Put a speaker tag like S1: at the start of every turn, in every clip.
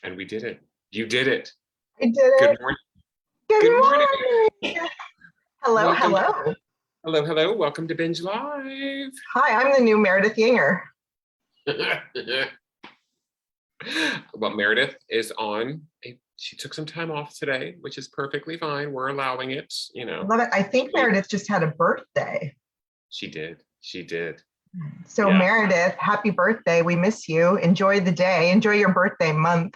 S1: And we did it. You did it.
S2: I did it.
S1: Good morning.
S2: Good morning. Hello, hello.
S1: Hello. Welcome to Binge Live.
S2: Hi, I'm the new Meredith Yinger.
S1: Well, Meredith is on. She took some time off today, which is perfectly fine. We're allowing it, you know.
S2: I love it. I think Meredith just had a birthday.
S1: She did.
S2: So
S1: Yeah.
S2: Meredith, happy birthday. We miss you. Enjoy the day. Enjoy your birthday month.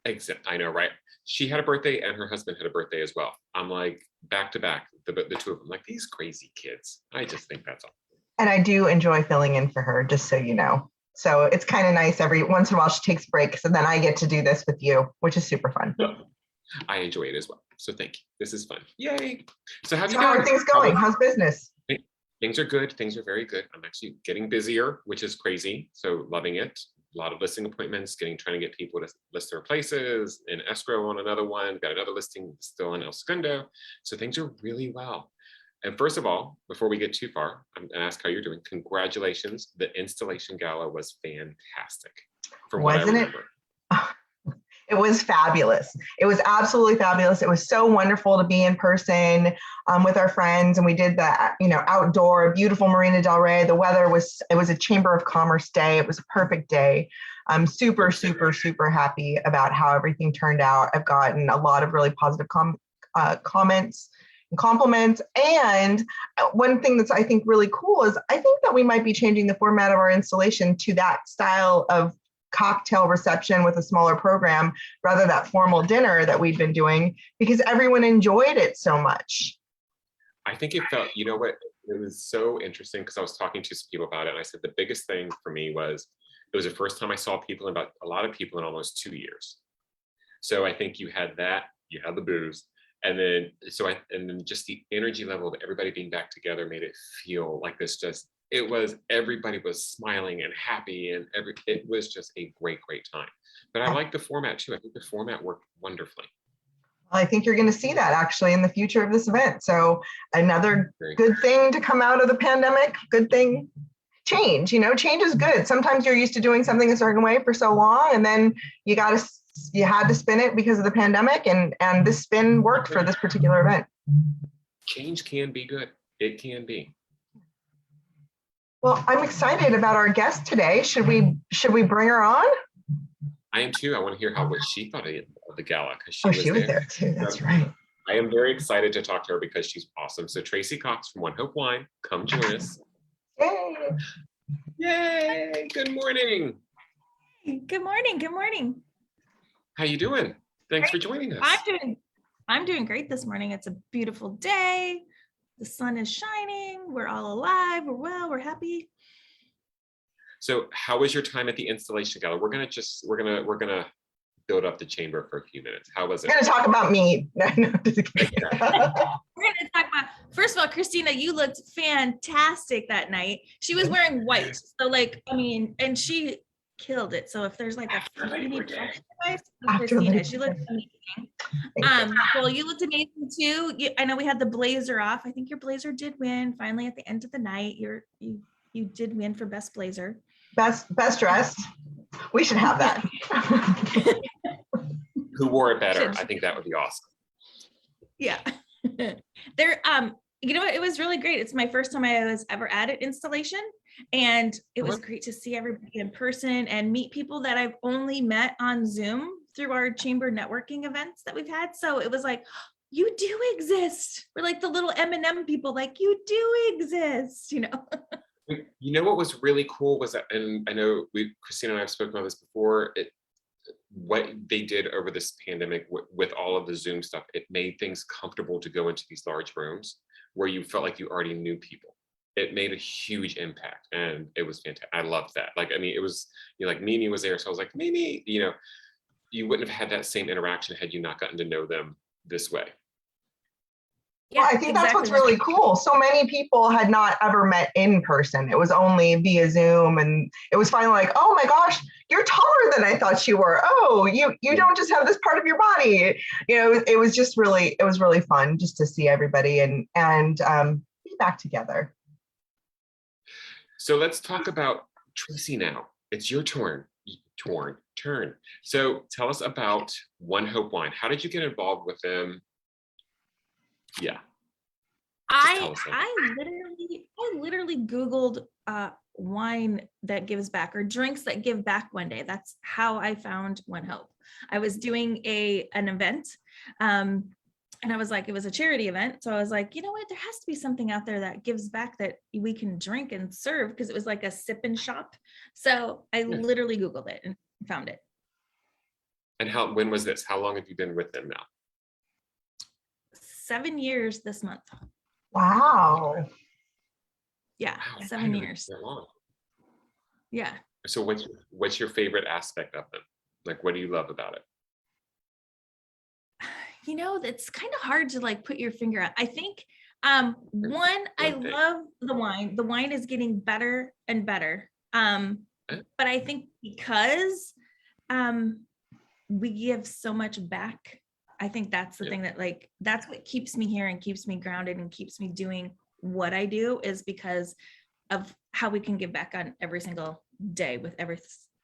S1: I know, right? She had a birthday and her husband had a birthday as well. I'm like back to back, the two of them, like these crazy kids. I just think that's all.
S2: And I do enjoy filling in for her, just so you know. So it's kind of nice every once in a while she takes breaks and then I get to do this with you, which is super fun.
S1: I enjoy it as well. So thank you. This is fun. Yay. So how
S2: are things going? How's business?
S1: Things are good. Things are very good. I'm actually getting busier, which is crazy. So loving it. A lot of listing appointments, trying to get people to list their places, in escrow on another one, got another listing still in El Segundo. So things are really well. And first of all, before we get too far, I'm gonna ask how you're doing. Congratulations. The installation gala was fantastic. From what I remember.
S2: It was fabulous. It was absolutely fabulous. It was so wonderful to be in person with our friends. And we did that, outdoor, beautiful Marina Del Rey. The weather it was a Chamber of Commerce day. It was a perfect day. I'm super happy about how everything turned out. I've gotten a lot of really positive comments and compliments. And one thing that's I think really cool is I think that we might be changing the format of our installation to that style of cocktail reception with a smaller program rather that formal dinner that we've been doing because everyone enjoyed it so much.
S1: I think it felt, it was so interesting because I was talking to some people about it and I said the biggest thing for me was it was the first time I saw a lot of people in almost 2 years. So I think you had that, you had the booze, and then just the energy level of everybody being back together made it feel like this everybody was smiling and happy and it was just a great time. But I like the format too. I think the format worked wonderfully.
S2: Well, I think you're going to see that actually in the future of this event. So another good thing to come out of the pandemic, good thing, change, change is good. Sometimes you're used to doing something a certain way for so long and then you had to spin it because of the pandemic and this spin worked for this particular event.
S1: Change can be good. It can be.
S2: Well, I'm excited about our guest today. Should we bring her on?
S1: I am too. I want to hear what she thought of the gala because
S2: she was there too. That's right.
S1: I am very excited to talk to her because she's awesome. So Traci Cox from OneHope Wine, come join us. Yay! Good morning.
S3: Good morning.
S1: How you doing? Thanks for joining us.
S3: I'm doing great this morning. It's a beautiful day. The sun is shining. We're all alive. We're well. We're happy.
S1: So, how was your time at the installation gala? We're gonna build up the chamber for a few minutes. How was it?
S2: We're gonna talk about me. No, just kidding.
S3: We're gonna talk about. First of all, Christina, you looked fantastic that night. She was wearing white, so and she killed it. So if there's a you need fresh advice, Christina, she looked amazing. Well, you looked amazing too. I know we had the blazer off. I think your blazer did win. Finally, at the end of the night, you did win for best blazer.
S2: Best dressed. We should have that.
S1: Who wore it better? I think that would be awesome.
S3: Yeah. It was really great. It's my first time I was ever at an installation. And it was great to see everybody in person and meet people that I've only met on Zoom through our chamber networking events that we've had. So it was like, you do exist. We're like the little M&M people, like you do exist,
S1: What was really cool was that, and I know Christina and I have spoken about this before, what they did over this pandemic with all of the Zoom stuff, it made things comfortable to go into these large rooms where you felt like you already knew people. It made a huge impact and it was fantastic. I loved that. It was, Mimi was there. So I was like, Mimi, you wouldn't have had that same interaction had you not gotten to know them this way.
S2: Yeah, well, I think that's what's really cool. So many people had not ever met in person. It was only via Zoom. And it was finally like, oh my gosh, you're taller than I thought you were. Oh, you don't just have this part of your body. It was really fun just to see everybody and be back together.
S1: So let's talk about Traci now. It's your turn. turn. So tell us about OneHope Wine. How did you get involved with them? Yeah. Tell us that.
S3: I literally Googled wine that gives back or drinks that give back one day. That's how I found OneHope. I was doing an event, and I was like, it was a charity event. So I was like, you know what, there has to be something out there that gives back that we can drink and serve, because it was like a sip and shop. So I literally Googled it and found it.
S1: And when was this? How long have you been with them now?
S3: 7 years this month.
S2: Wow.
S3: Yeah,
S1: Wow,
S3: 7 years.
S1: So long.
S3: Yeah.
S1: So what's your favorite aspect of them? Like, what do you love about it?
S3: You know, it's kind of hard to like put your finger on. I think one, I love the wine. The wine is getting better and better. But I think because we give so much back, I think that's the thing that like, that's what keeps me here and keeps me grounded and keeps me doing what I do, is because of how we can give back on every single day with every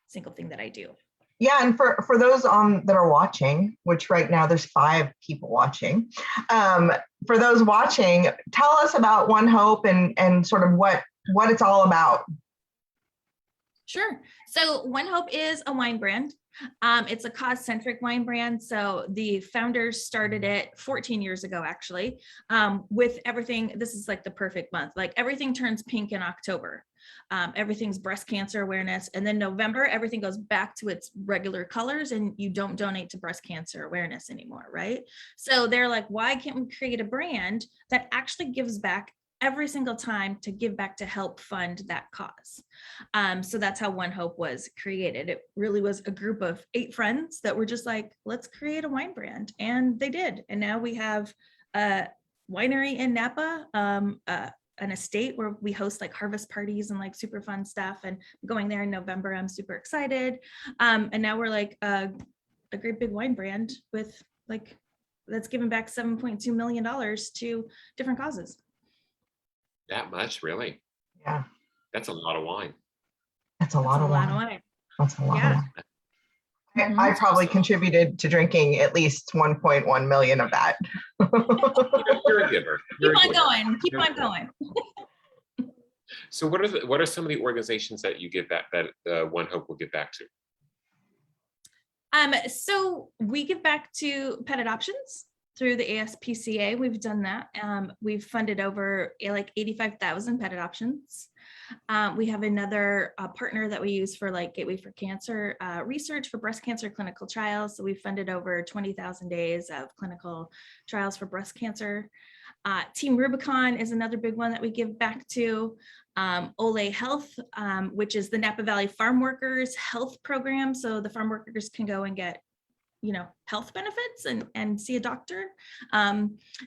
S3: single thing that I do.
S2: Yeah, and for those that are watching, which right now there's 5 people watching, for those watching, tell us about OneHope and sort of what it's all about.
S3: Sure. So OneHope is a wine brand. It's a cause-centric wine brand. So the founders started it 14 years ago, actually, with everything. This is like the perfect month. Like everything turns pink in October. Everything's breast cancer awareness. And then November, everything goes back to its regular colors and you don't donate to breast cancer awareness anymore, right? So they're like, why can't we create a brand that actually gives back every single time to give back to help fund that cause? So that's how OneHope was created. It really was a group of 8 friends that were just like, let's create a wine brand. And they did. And now we have a winery in Napa, an estate where we host like harvest parties and like super fun stuff, and going there in November. I'm super excited. And now we're like a great big wine brand with like, that's given back $7.2 million to different causes.
S1: That much, really?
S2: Yeah.
S1: That's a lot of wine.
S2: That's a lot of wine. That's a lot of wine. I probably contributed to drinking at least 1.1 million of that.
S1: You're a giver.
S3: Keep on going.
S1: So what are some of the organizations that you give back, that OneHope will give back to?
S3: So we give back to pet adoptions through the ASPCA. We've done that. We've funded over like 85,000 pet adoptions. We have another partner that we use for like Gateway for Cancer research for breast cancer clinical trials. So we funded over 20,000 days of clinical trials for breast cancer. Team Rubicon is another big one that we give back to. Ole Health, which is the Napa Valley Farm Workers Health Program. So the farm workers can go and get, you know, health benefits and see a doctor.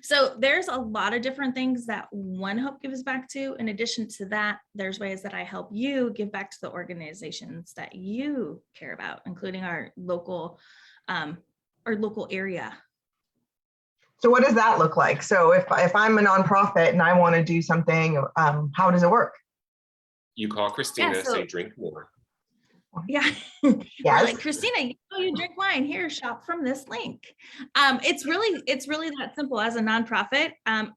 S3: So there's a lot of different things that OneHope gives back to. In addition to that, there's ways that I help you give back to the organizations that you care about, including our local area.
S2: So what does that look like? So if I'm a nonprofit and I want to do something, how does it work?
S1: You call Christina, say drink more.
S3: Yeah.
S2: Yes.
S3: Like, Christina, you know you drink wine. Here, shop from this link. It's really that simple. As a nonprofit,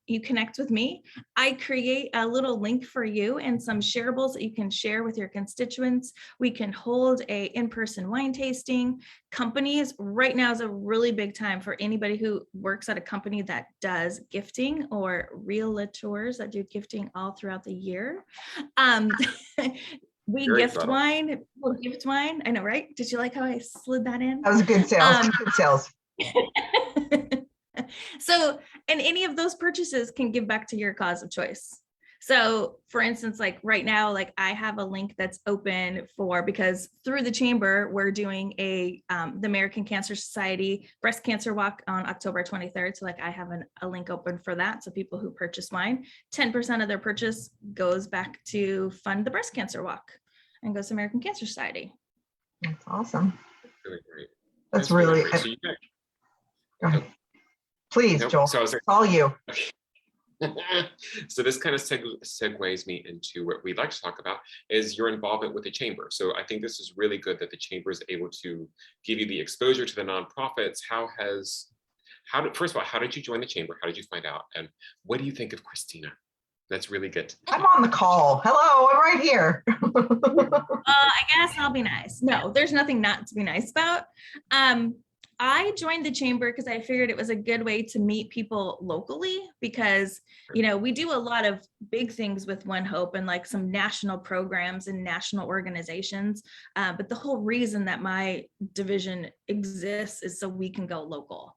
S3: you connect with me. I create a little link for you and some shareables that you can share with your constituents. We can hold a in-person wine tasting. Companies, right now is a really big time for anybody who works at a company that does gifting, or realtors that do gifting all throughout the year. We gift wine. We'll gift wine. I know, right? Did you like how I slid that in?
S2: That was a good sales. Good sales.
S3: So, and any of those purchases can give back to your cause of choice. So for instance, like right now, like I have a link that's open for, because through the chamber, we're doing the American Cancer Society breast cancer walk on October 23rd. So like I have a link open for that. So people who purchase wine, 10% of their purchase goes back to fund the breast cancer walk and goes to American Cancer Society.
S2: That's awesome.
S1: Really great.
S2: That's really
S1: great. So
S2: Go ahead. Please,
S1: nope.
S2: Joel.
S1: So
S2: it's all you.
S1: So this kind of segues me into what we'd like to talk about is your involvement with the chamber. So I think this is really good that the chamber is able to give you the exposure to the nonprofits. First of all, how did you join the chamber? How did you find out? And what do you think of Christina? That's really good.
S2: I'm on the call. Hello, I'm right here.
S3: I guess I'll be nice. No, there's nothing not to be nice about. I joined the chamber because I figured it was a good way to meet people locally because, we do a lot of big things with OneHope and like some national programs and national organizations. But the whole reason that my division exists is so we can go local.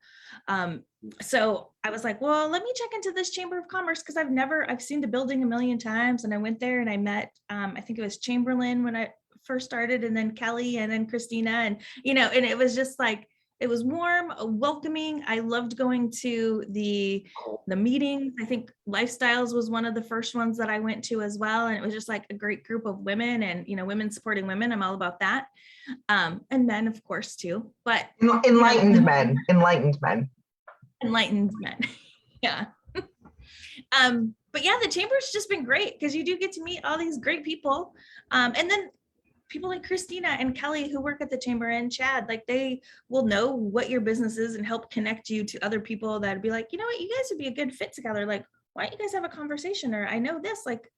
S3: So I was like, well, let me check into this Chamber of Commerce because I've seen the building a million times, and I went there and I met, I think it was Chamberlain when I first started, and then Kelly, and then Christina, and it was just like, it was warm, welcoming. I loved going to the meetings. I think Lifestyles was one of the first ones that I went to as well. And it was just like a great group of women and, women supporting women. I'm all about that. And men, of course, too. But
S2: enlightened men.
S3: Yeah. But yeah, the chamber's just been great because you do get to meet all these great people. And then people like Christina and Kelly who work at the chamber, and Chad, like they will know what your business is and help connect you to other people that'd be like, you know what, you guys would be a good fit together. Like, why don't you guys have a conversation? Or I know this, like,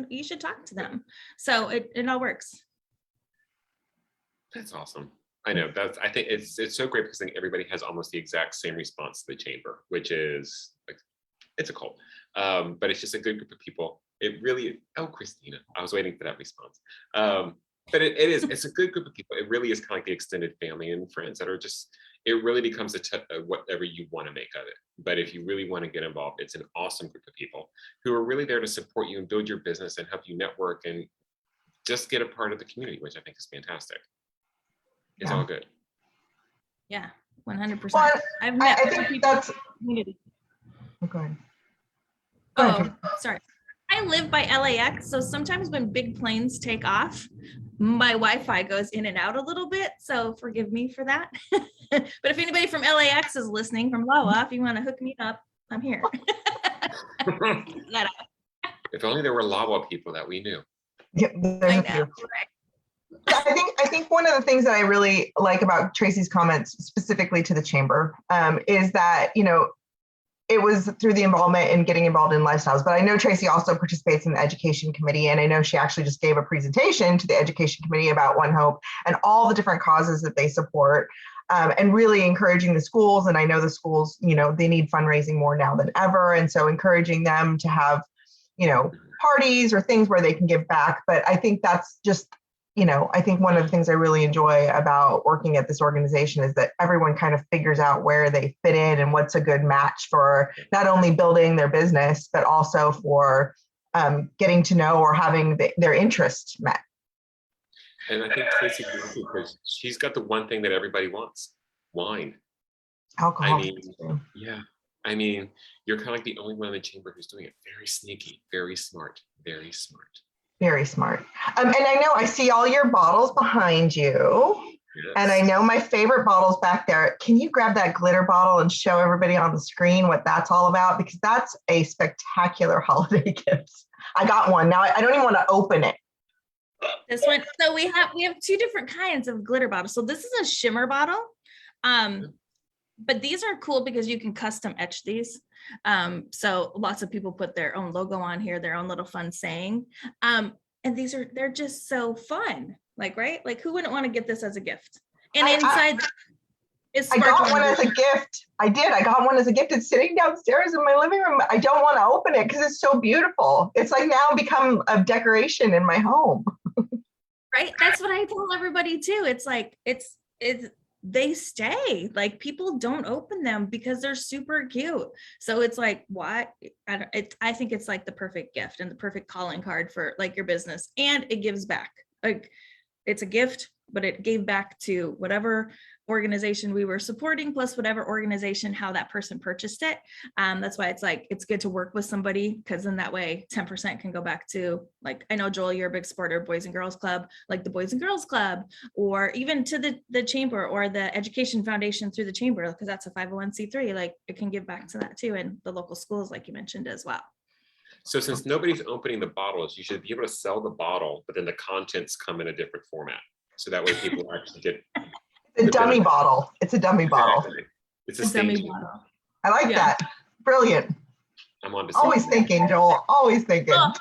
S3: you should talk to them. So it all works.
S1: That's awesome. I know I think it's so great because I think everybody has almost the exact same response to the chamber, which is like, it's a cult. But it's just a good group of people. It really, Christina, I was waiting for that response. But it's a good group of people. It really is kind of like the extended family and friends that are just, it really becomes whatever you want to make of it. But if you really want to get involved, it's an awesome group of people who are really there to support you and build your business and help you network and just get a part of the community, which I think is fantastic. It's all good.
S3: Yeah, 100%.
S2: Well,
S3: I've met
S2: I think
S3: people
S2: that's,
S3: in the community.
S2: okay.
S3: Oh, sorry. I live by LAX, so sometimes when big planes take off, my Wi-Fi goes in and out a little bit, so forgive me for that. But if anybody from LAX is listening, from Wawa, if you want to hook me up, I'm here.
S1: If only there were Lawa people that we knew.
S2: Yeah, there's a few. I think one of the things that I really like about Traci's comments specifically to the chamber is that, it was through the involvement in getting involved in Lifestyles, but I know Traci also participates in the education committee. And I know she actually just gave a presentation to the education committee about OneHope and all the different causes that they support, and really encouraging the schools. And I know the schools, they need fundraising more now than ever. And so encouraging them to have, parties or things where they can give back. But I think that's just, I think one of the things I really enjoy about working at this organization is that everyone kind of figures out where they fit in and what's a good match for not only building their business, but also for getting to know or having their interests met.
S1: And I think Traci, because she's got the one thing that everybody wants, wine.
S2: Alcohol.
S1: I mean, you're kind of like the only one in the chamber who's doing it. Very sneaky, very smart, very smart.
S2: Very smart. And I know I see all your bottles behind you. Yes. And I know my favorite bottles back there. Can you grab that glitter bottle and show everybody on the screen what that's all about? Because that's a spectacular holiday gift. I got one. Now I don't even want to open it.
S3: This one. So we have two different kinds of glitter bottles. So this is a shimmer bottle. But these are cool because you can custom etch these. So lots of people put their own logo on here, their own little fun saying. And they're just so fun. Like, right? Like, who wouldn't want to get this as a gift? And inside is
S2: I got one as a gift. I did. I got one as a gift. It's sitting downstairs in my living room. I don't want to open it because it's so beautiful. It's like now become a decoration in my home.
S3: Right? That's what I tell everybody too. It's like, they stay, like people don't open them because they're super cute. So it's like, what? I think it's like the perfect gift and the perfect calling card for like your business, and it gives back. Like, it's a gift but it gave back to whatever organization we were supporting, plus whatever organization, how that person purchased it. That's why it's like, it's good to work with somebody, because in that way 10% can go back to, like, I know Joel, you're a big supporter of Boys and Girls Club, like the Boys and Girls Club, or even to the chamber or the Education Foundation through the chamber, because that's a 501c3, like it can give back to that too. And the local schools, like you mentioned as well.
S1: So since nobody's opening the bottles, you should be able to sell the bottle, but then the contents come in a different format. So that way people actually get
S2: It's a dummy bottle. It's a dummy bottle.
S1: It's a
S3: dummy
S1: staging.
S3: bottle.
S2: I like
S3: Yeah.
S2: that. Brilliant.
S1: I'm on to
S2: Always
S1: something.
S2: thinking, Joel. Always thinking.
S3: Well,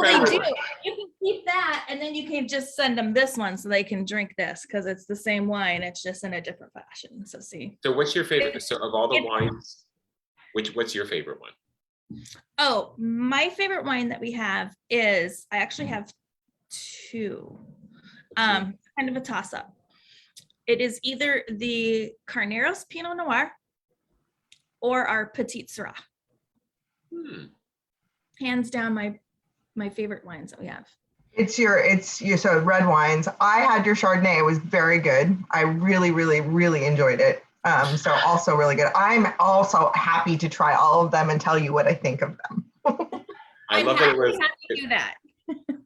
S3: they do. You can keep that, and then you can just send them this one so they can drink this, because it's the same wine. It's just in a different fashion. So see.
S1: So what's your favorite? So of all the wines, what's your favorite one?
S3: Oh, my favorite wine that we have is, I actually have two. Kind of a toss up. It is either the Carneros Pinot Noir or our Petite Syrah. Hands down, my favorite wines that we have.
S2: It's your so red wines. I had your Chardonnay. It was very good. I really, really, really enjoyed it. So also really good. I'm also happy to try all of them and tell you what I think of them.
S1: I love that it was.
S3: Happy to do that.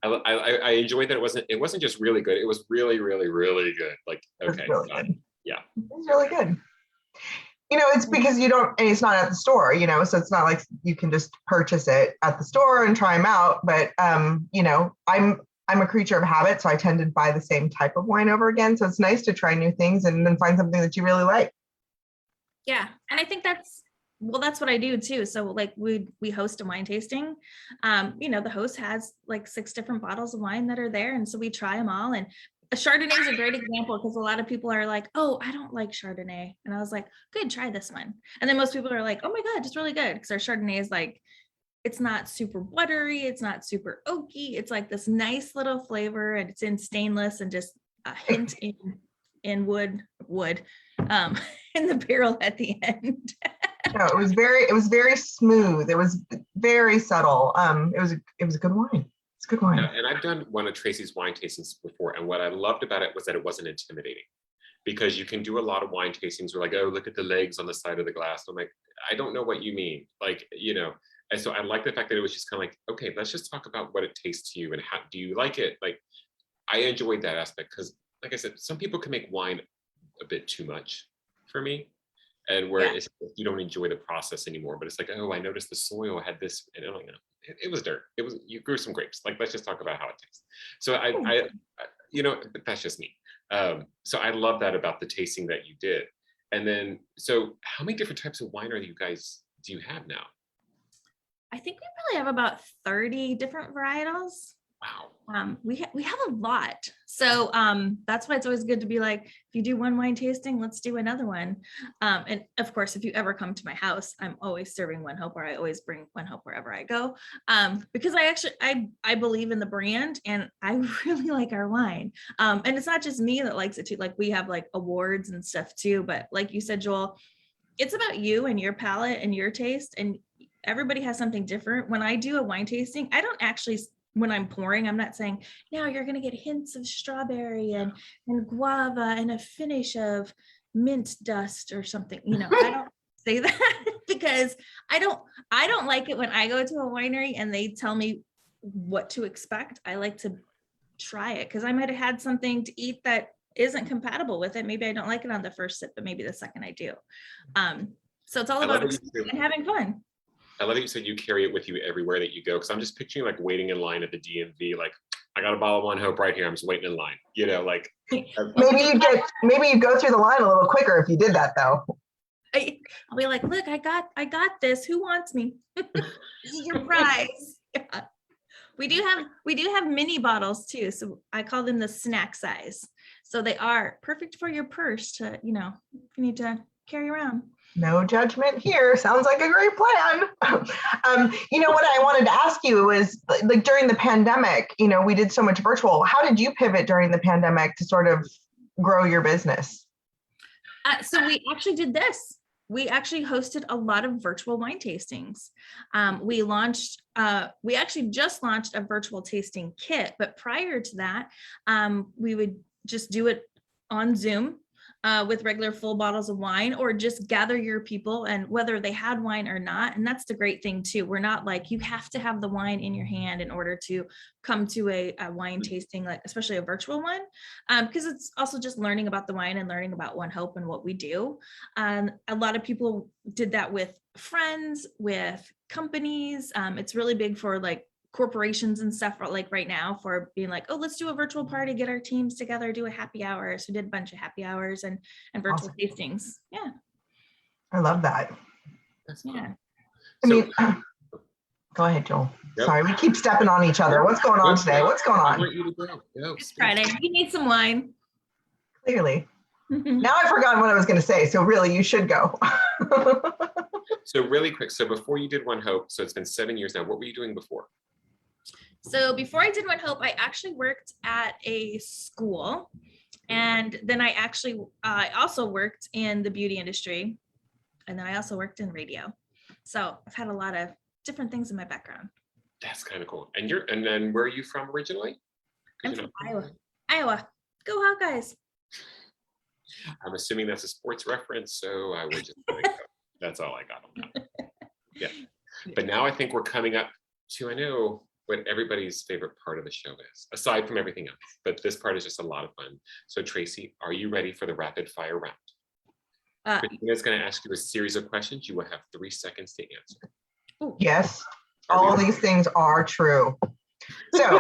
S1: I enjoyed that it wasn't just really good. It was really, really, really good. Like, okay.
S2: It's really good.
S1: Yeah.
S2: It's really good. You know, it's because it's not at the store, you know, so it's not like you can just purchase it at the store and try them out. But, you know, I'm a creature of habit, so I tend to buy the same type of wine over again. So it's nice to try new things and then find something that you really like.
S3: Yeah. And I think that's what I do too. So like we host a wine tasting. You know, the host has like 6 different bottles of wine that are there. And so we try them all. And a Chardonnay is a great example, because a lot of people are like, oh, I don't like Chardonnay. And I was like, good, try this one. And then most people are like, oh my God, it's really good. Because our Chardonnay is like, it's not super buttery. It's not super oaky. It's like this nice little flavor, and it's in stainless and just a hint in wood in the barrel at the end.
S2: No, it was very smooth. It was very subtle. It was a good wine. It's a good wine.
S1: Yeah, and I've done one of Traci's wine tastings before, and what I loved about it was that it wasn't intimidating, because you can do a lot of wine tastings where like, oh, look at the legs on the side of the glass. I'm like, I don't know what you mean, like, you know. And so I like the fact that it was just kind of like, okay, let's just talk about what it tastes to you and how do you like it. Like, I enjoyed that aspect, because, like I said, some people can make wine a bit too much for me. And where you don't enjoy the process anymore, but it's like, oh, I noticed the soil had this, and I'm like, no, it was dirt. It was, you grew some grapes. Like, let's just talk about how it tastes. So I you know, that's just me. So I love that about the tasting that you did. And then, so how many different types of wine do you have now?
S3: I think we probably have about 30 different varietals.
S1: Wow.
S3: We have a lot. So that's why it's always good to be like, if you do one wine tasting, let's do another one. And of course, if you ever come to my house, I'm always serving OneHope, or I always bring OneHope wherever I go. Because I believe in the brand, and I really like our wine. And it's not just me that likes it too. Like, we have like awards and stuff too. But like you said, Joel, it's about you and your palate and your taste, and everybody has something different. When I do a wine tasting, I don't actually, when I'm pouring, I'm not saying, now you're going to get hints of strawberry and guava and a finish of mint dust or something. You know, I don't say that because I don't like it when I go to a winery and they tell me what to expect. I like to try it, because I might have had something to eat that isn't compatible with it. Maybe I don't like it on the first sip, but maybe the second I do. So it's all about and having fun.
S1: I love that you said you carry it with you everywhere that you go, because I'm just picturing like waiting in line at the DMV, like, I got a bottle of OneHope right here, I'm just waiting in line, you know, like.
S2: Maybe you'd go through the line a little quicker if you did that, though.
S3: I'll be like, look, I got this. Who wants me? This is your prize. Yeah. We do have mini bottles too. So I call them the snack size. So they are perfect for your purse to, you know, if you need to carry around.
S2: No judgment here. Sounds like a great plan. You know, what I wanted to ask you was, like, during the pandemic, you know, we did so much virtual. How did you pivot during the pandemic to sort of grow your business?
S3: So we actually did this. We actually hosted a lot of virtual wine tastings. We actually just launched a virtual tasting kit, but prior to that, we would just do it on Zoom with regular full bottles of wine, or just gather your people and whether they had wine or not. And that's the great thing too. We're not like, you have to have the wine in your hand in order to come to a wine tasting, like especially a virtual one, because it's also just learning about the wine and learning about OneHope and what we do. A lot of people did that with friends, with companies. It's really big for like corporations and stuff, like right now, for being like, oh, let's do a virtual party, get our teams together, do a happy hour. So we did a bunch of happy hours and virtual tastings. Yeah.
S2: I love that.
S3: Yeah.
S2: I mean, go ahead, Joel.
S1: Yep.
S2: Sorry, we keep stepping on each other. What's going on today? What's going
S1: I
S2: on?
S1: want you to go. Go.
S3: It's Friday. You need some wine.
S2: Clearly. Now I forgot what I was going to say. So really, you should go.
S1: So really quick. So before you did OneHope, so it's been 7 years now. What were you doing before?
S3: So before I did OneHope, I actually worked at a school, and then I also worked in the beauty industry, and then I also worked in radio. So I've had a lot of different things in my background.
S1: That's kind of cool. And then where are you from originally?
S3: I'm from Iowa. Iowa. Go Hawkeyes.
S1: I'm assuming that's a sports reference, so I would just let it go. That's all I got on that. Yeah. But now I think we're coming up to, I know what everybody's favorite part of the show is, aside from everything else. But this part is just a lot of fun. So Traci, are you ready for the rapid fire round? Christina's going to ask you a series of questions. You will have 3 seconds to answer.
S2: Yes, all these things are true. So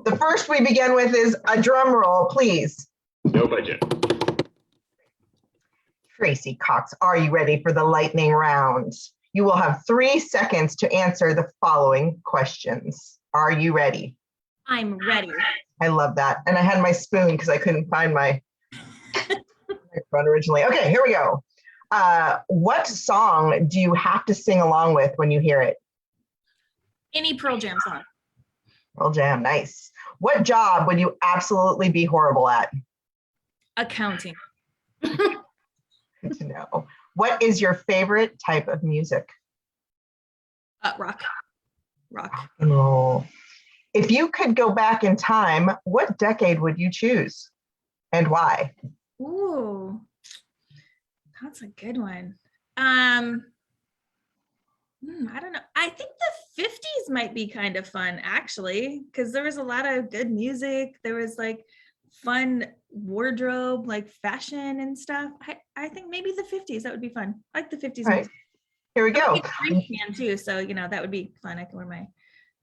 S2: the first we begin with is a drum roll, please.
S1: No budget.
S2: Traci Cox, are you ready for the lightning round? You will have 3 seconds to answer the following questions. Are you ready?
S3: I'm ready.
S2: I love that. And I had my spoon because I couldn't find my microphone originally. Okay, here we go. What song do you have to sing along with when you hear it?
S3: Any Pearl Jam song.
S2: Pearl Jam, nice. What job would you absolutely be horrible at?
S3: Accounting.
S2: Good to know. What is your favorite type of music?
S3: Rock.
S2: Rock and roll. If you could go back in time, what decade would you choose and why?
S3: Ooh, that's a good one. I don't know. I think the 50s might be kind of fun, actually, because there was a lot of good music. There was like fun wardrobe, like fashion and stuff. I think maybe the 50s, that would be fun. I like the 50s.
S2: All right, here we go.
S3: Fan too, so you know that would be fun. I can wear my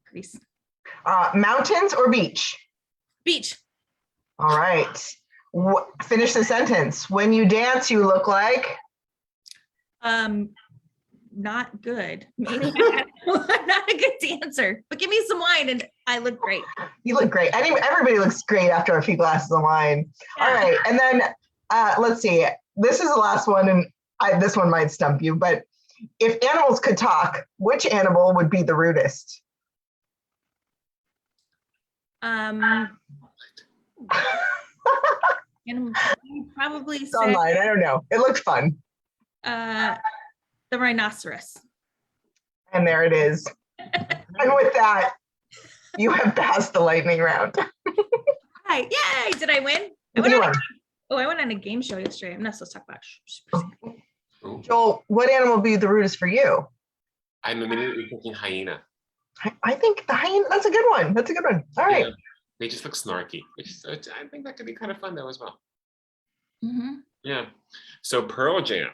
S3: crease.
S2: Mountains or beach?
S3: Beach.
S2: All right. Finish the sentence. When you dance, you look like?
S3: Not good. Maybe I'm not a good dancer, but give me some wine and I look great.
S2: You look great. Everybody looks great after a few glasses of wine. Yeah. All right. And then let's see. This is the last one, and this one might stump you, but if animals could talk, which animal would be the rudest?
S3: Probably
S2: it's online. I don't know. It looked fun.
S3: The rhinoceros.
S2: And there it is. And with that, you have passed the lightning round.
S3: Hi, yay! Did I win? I went on a game show yesterday. I'm not supposed to talk about.
S2: Joel, what animal would be the rudest for you?
S1: I'm immediately thinking hyena.
S2: I think the hyena. That's a good one. That's a good one. All right.
S1: Yeah, they just look snarky. I think that could be kind of fun though as well.
S3: Mm-hmm.
S1: Yeah. So Pearl Jam.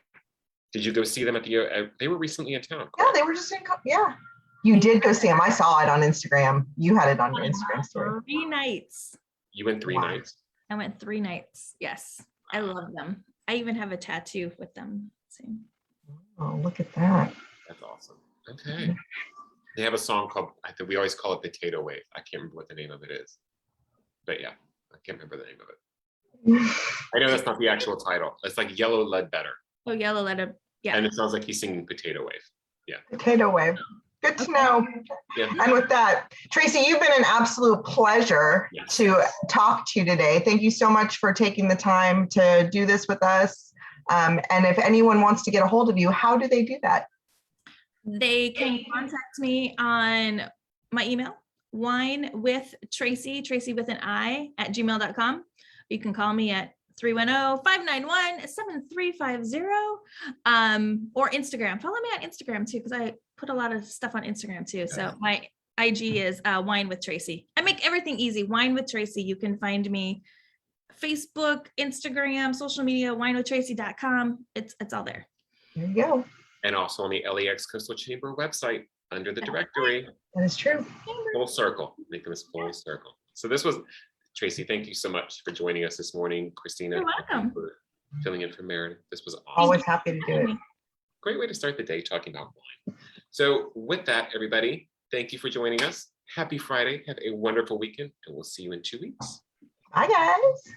S1: Did you go see them at the? They were recently in town.
S2: Yeah, they were just in. Yeah, you did go see them. I saw it on Instagram. You had it on your Instagram story.
S3: 3 nights.
S1: You went 3 nights.
S3: I went 3 nights. Yes, I love them. I even have a tattoo with them. Same.
S2: Oh, look at that.
S1: That's awesome. Okay. They have a song called, I think we always call it Potato Wave. I can't remember what the name of it is. But yeah, I can't remember the name of it. I know that's not the actual title. It's like Yellow Ledbetter.
S3: Oh, Yellow Ledbetter. Yeah.
S1: And it sounds like he's singing Potato Wave. Yeah.
S2: Potato Wave. Good to know. Yeah. And with that, Traci, you've been an absolute pleasure to talk to you today. Thank you so much for taking the time to do this with us. And if anyone wants to get a hold of you, how do they do that?
S3: They can contact me on my email, winewithtraci, Traci with an I, @gmail.com. You can call me at 310-591-7350 or Instagram. Follow me on Instagram too, because I put a lot of stuff on Instagram too. So my IG is Wine with Traci. I make everything easy. Wine with Traci. You can find me Facebook, Instagram, social media, winewithtraci.com. It's all there.
S2: There you go.
S1: And also on the LAX Coastal Chamber website under the directory.
S2: That is true.
S1: Full circle, making this full circle. So this was, Traci, thank you so much for joining us this morning. Christina,
S3: You're
S1: thank you
S3: welcome.
S1: for filling in for Meredith. This was awesome.
S2: Always happy to do it.
S1: Great way to start the day talking about wine. So with that, everybody, thank you for joining us. Happy Friday. Have a wonderful weekend, and we'll see you in 2 weeks.
S2: Bye, guys.